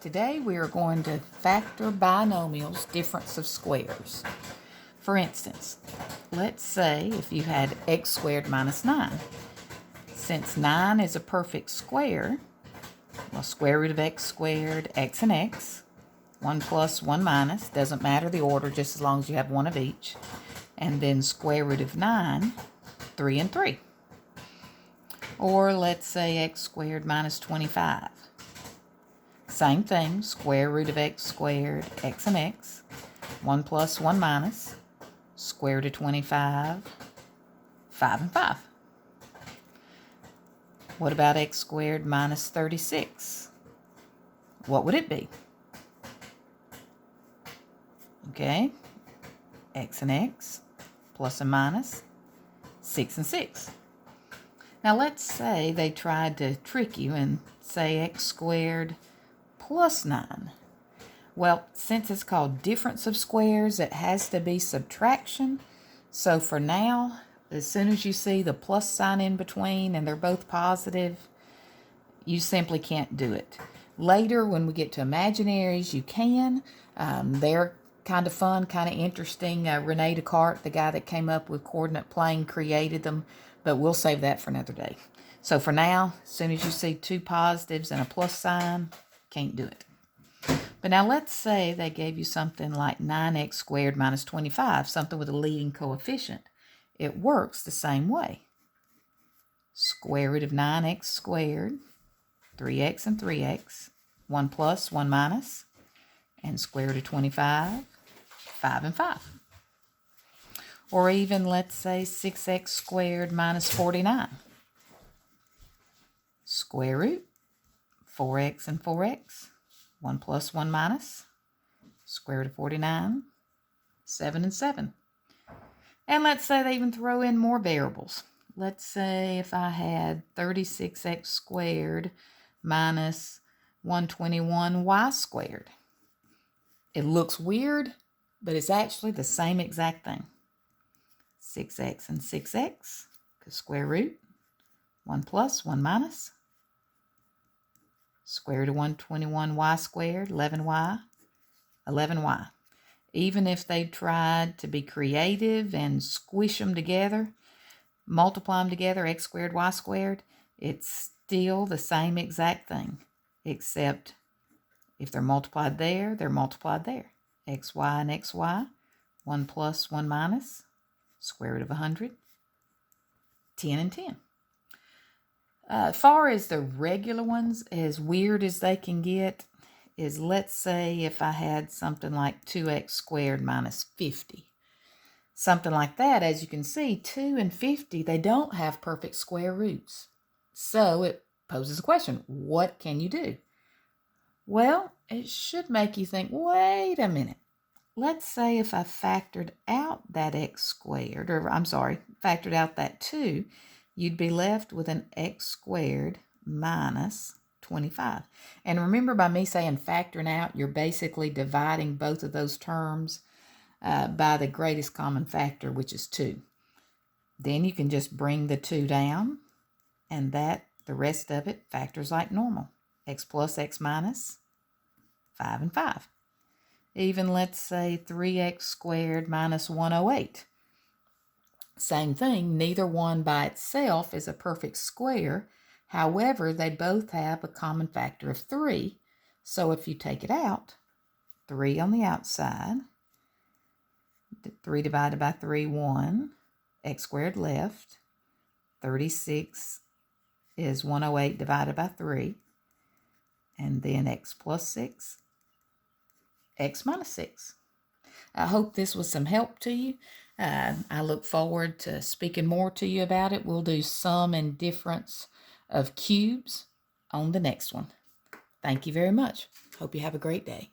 Today we are going to factor binomials, difference of squares. For instance, let's say if you had x squared minus 9. Since 9 is a perfect square, well, square root of x squared, x and x, 1 plus, 1 minus, doesn't matter the order just as long as you have one of each, and then square root of 9, 3 and 3. Or let's say x squared minus 25. Same thing, square root of x squared, x and x, 1 plus, 1 minus, square root of 25, 5 and 5. What about x squared minus 36? What would it be? Okay, x and x, plus and minus, 6 and 6. Now let's say they tried to trick you and say x squared plus 9. Well, since it's called difference of squares, it has to be subtraction. So for now, as soon as you see the plus sign in between and they're both positive, you simply can't do it. Later, when we get to imaginaries, you can. They're kind of fun, kind of interesting. Rene Descartes, the guy that came up with coordinate plane, created them, but we'll save that for another day. So for now, as soon as you see two positives and a plus sign, can't do it. But now let's say they gave you something like 9x squared minus 25, something with a leading coefficient. It works the same way. Square root of 9x squared, 3x and 3x, 1 plus, 1 minus, and square root of 25, 5 and 5. Or even, let's say, 6x squared minus 49. Square root, 4x and 4x, 1 plus, 1 minus, square root of 49, 7 and 7. And let's say they even throw in more variables. Let's say if I had 36x squared minus 121y squared. It looks weird, but it's actually the same exact thing. 6x and 6x, because square root, 1 plus, 1 minus, square root of 121y squared, 11y, 11y. Even if they tried to be creative and squish them together, multiply them together, x squared, y squared, it's still the same exact thing, except if they're multiplied there, they're multiplied there. xy and xy, 1 plus, 1 minus, square root of 100, 10 and 10. As far as the regular ones, as weird as they can get, is let's say if I had something like 2x squared minus 50. Something like that, as you can see, 2 and 50, they don't have perfect square roots. So it poses a question, what can you do? Well, it should make you think, wait a minute. Let's say if I factored out that x squared, or I'm sorry, factored out that 2, you'd be left with an x squared minus 25. And remember, by me saying factoring out, you're basically dividing both of those terms by the greatest common factor, which is 2. Then you can just bring the 2 down, and the rest of it factors like normal. X plus, x minus, 5 and 5. Even let's say 3x squared minus 108. Same thing, neither one by itself is a perfect square. However, they both have a common factor of 3. So if you take it out, 3 on the outside, 3 divided by 3, 1, x squared left, 36 is 108 divided by 3, and then x plus 6, x minus 6. I hope this was some help to you. I look forward to speaking more to you about it. We'll do sum and difference of cubes on the next one. Thank you very much. Hope you have a great day.